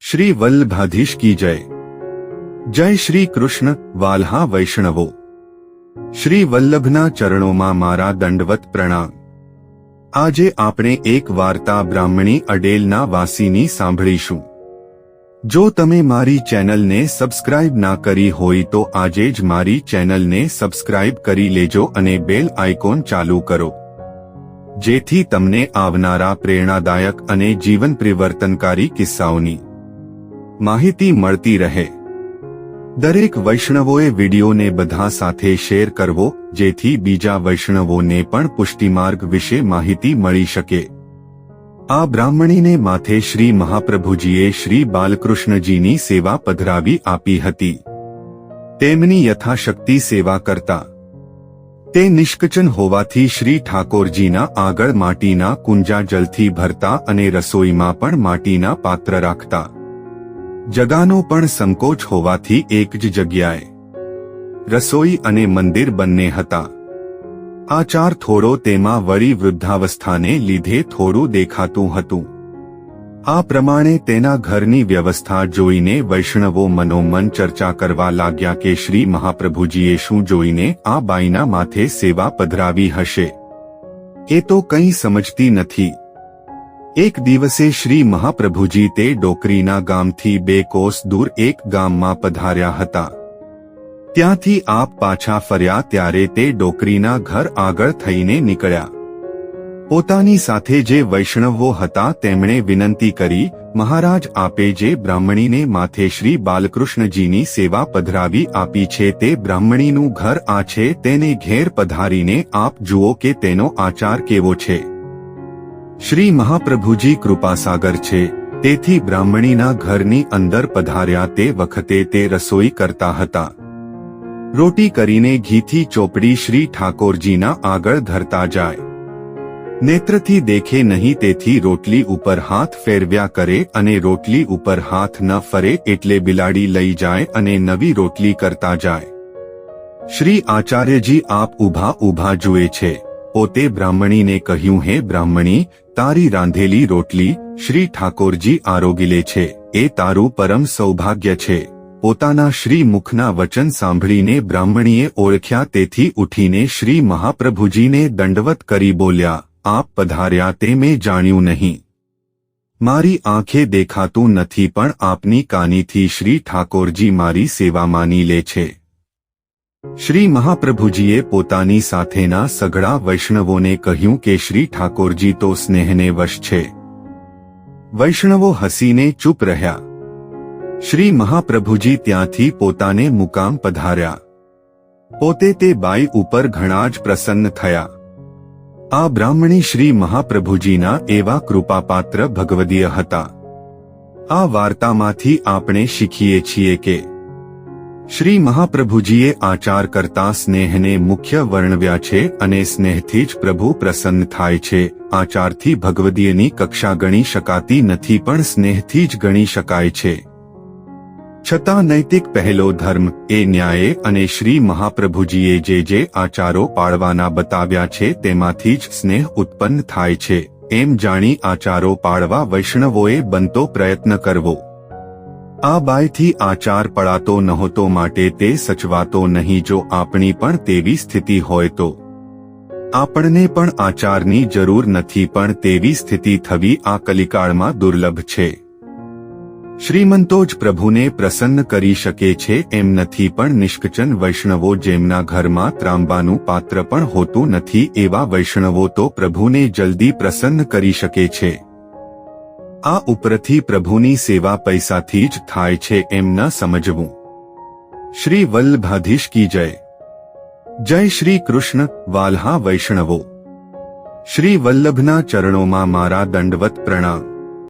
શ્રી વલ્લભાધીશ કી જય. જય શ્રી કૃષ્ણ. વાલ્હા વૈષ્ણવો, શ્રી વલ્લભના ચરણોમાં મારા દંડવત પ્રણામ. આજે આપણે એક વાર્તા બ્રાહ્મણી અડેલના વાસીની સાંભળીશું. જો તમે મારી ચેનલને સબસ્ક્રાઇબ ના કરી હોય તો આજે જ મારી ચેનલને સબસ્ક્રાઇબ કરી લેજો અને બેલ આઇકોન ચાલુ કરો, જેથી તમને આવનારા પ્રેરણાદાયક અને જીવન પરિવર્તનકારી કિસ્સાઓની માહિતી મળતી રહે. દરેક વૈષ્ણવોએ વિડીયોને બધા સાથે શેર કરવો, જેથી બીજા વૈષ્ણવોને પણ પુષ્ટિમાર્ગ વિશે માહિતી મળી શકે. આ બ્રાહ્મણીને માથે શ્રી મહાપ્રભુજીએ શ્રી બાલકૃષ્ણજીની સેવા પધરાવી આપી હતી. તેમની યથાશક્તિ સેવા કરતા તે નિષ્કચન હોવાથી શ્રી ઠાકોરજીના આગળ માટીના કુંજા જલથી ભરતા અને રસોઈમાં પણ માટીના પાત્ર રાખતા. જગાનો પણ સંકોચ હોવાથી એક જ જગ્યાએ રસોઈ અને મંદિર બંને હતા. આચાર થોડો તેમાં વળી વૃદ્ધાવસ્થાને લીધે થોડું દેખાતું હતું. આ પ્રમાણે તેના ઘરની વ્યવસ્થા જોઈને વૈષ્ણવો મનોમન ચર્ચા કરવા લાગ્યા કે શ્રી મહાપ્રભુજીએ શું જોઈને આ બાઈના માથે સેવા પધરાવી હશે. એ તો કંઈ સમજતી નથી. એક દિવસે શ્રી મહાપ્રભુજી તે ડોકરીના ગામથી 2 કોસ દૂર એક ગામમાં પધાર્યા હતા. ત્યાંથી આપ પાછા ફર્યા ત્યારે તે ડોકરીના ઘર આગળ થઈને નીકળ્યા. પોતાની સાથે જે વૈષ્ણવો હતા તેમણે વિનંતી કરી, મહારાજ, આપે જે બ્રાહ્મણીને માથે શ્રી બાલકૃષ્ણજીની સેવા પધરાવી આપી છે તે બ્રાહ્મણીનું ઘર આ છે, તેને ઘેર પધારીને આપ જુઓ કે તેનો આચાર કેવો છે. શ્રી મહાપ્રભુજી કૃપાસાગર છે, તેથી બ્રાહ્મણીના ઘરની અંદર પધાર્યા તે વખતે તે રસોઈ કરતા હતા. રોટી કરીને ઘીથી ચોપડી શ્રી ઠાકોરજીના આગળ ધરતા જાય. નેત્રથી દેખે નહીં તેથી રોટલી ઉપર હાથ ફેરવ્યા કરે અને રોટલી ઉપર હાથ ન ફરે એટલે બિલાડી લઈ જાય અને નવી રોટલી કરતા જાય. શ્રી આચાર્યજી આપ ઊભા ઊભા જુએ છે. પોતે બ્રાહ્મણીને કહ્યું, હે બ્રાહ્મણી, તારી રાંધેલી રોટલી શ્રી ઠાકોરજી આરોગી લે છે, એ તારું પરમ સૌભાગ્ય છે. પોતાના શ્રી મુખના વચન સાંભળીને બ્રાહ્મણીએ ઓળખ્યા, તેથી ઉઠીને શ્રી મહાપ્રભુજીને દંડવત કરી બોલ્યા, આપ પધાર્યા તે મેં જાણ્યું નહીં. મારી આંખે દેખાતું નથી, પણ આપની કાનીથી શ્રી ઠાકોરજી મારી સેવા માની લે છે. શ્રી મહાપ્રભુજીએ પોતાની સાથેના સઘળા વૈષ્ણવોને કહ્યું કે શ્રી ઠાકોરજી તો સ્નેહને વશ છે. વૈષ્ણવો હસીને ચૂપ રહ્યા. શ્રી મહાપ્રભુજી ત્યાંથી પોતાને મુકામ પધાર્યા. પોતે તે બાઈ ઉપર ઘણા જ પ્રસન્ન થયા. આ બ્રાહ્મણી શ્રી મહાપ્રભુજીના એવા કૃપાપાત્ર ભગવદીય હતા. આ વાર્તામાંથી આપણે શીખીએ છીએ કે શ્રી મહાપ્રભુજીએ આચાર કરતા સ્નેહને મુખ્ય વર્ણવ્યા છે અને સ્નેહથી જ પ્રભુ પ્રસન્ન થાય છે. આચારથી ભગવદીયની કક્ષા ગણી શકાતી નથી, પણ સ્નેહથી જ ગણી શકાય છે. છતાં નૈતિક પહેલો ધર્મ એ ન્યાય અને શ્રી મહાપ્રભુજીએ જે આચારો પાળવાના બતાવ્યા છે તેમાંથી જ સ્નેહ ઉત્પન્ન થાય છે. એમ જાણી આચારો પાળવા વૈષ્ણવોએ બનતો પ્રયત્ન કરવો. આ બાઈથી આચાર પડાતો નહોતો, માટે તે સચવાતો નહીં. જો આપણી પણ તેવી સ્થિતિ હોય તો આપણને પણ આચારની જરૂર નથી, પણ તેવી સ્થિતિ થવી આ કલિકાળમાં દુર્લભ છે. શ્રીમંતો જ પ્રભુને પ્રસન્ન કરી શકે છે એમ નથી, પણ નિષ્કચન વૈષ્ણવો જેમના ઘરમાં ત્રાંબાનું પાત્ર પણ હોતું નથી, એવા વૈષ્ણવો તો પ્રભુને જલ્દી પ્રસન્ન કરી શકે છે. આ ઉપરથી પ્રભુની સેવા પૈસાથી જ થાય છે એમ ન સમજવું. શ્રી વલ્લભાધીશ કી જય. જય શ્રી કૃષ્ણ. વાલ્હા વૈષ્ણવો, શ્રી વલ્લભના ચરણોમાં મારા દંડવત પ્રણામ.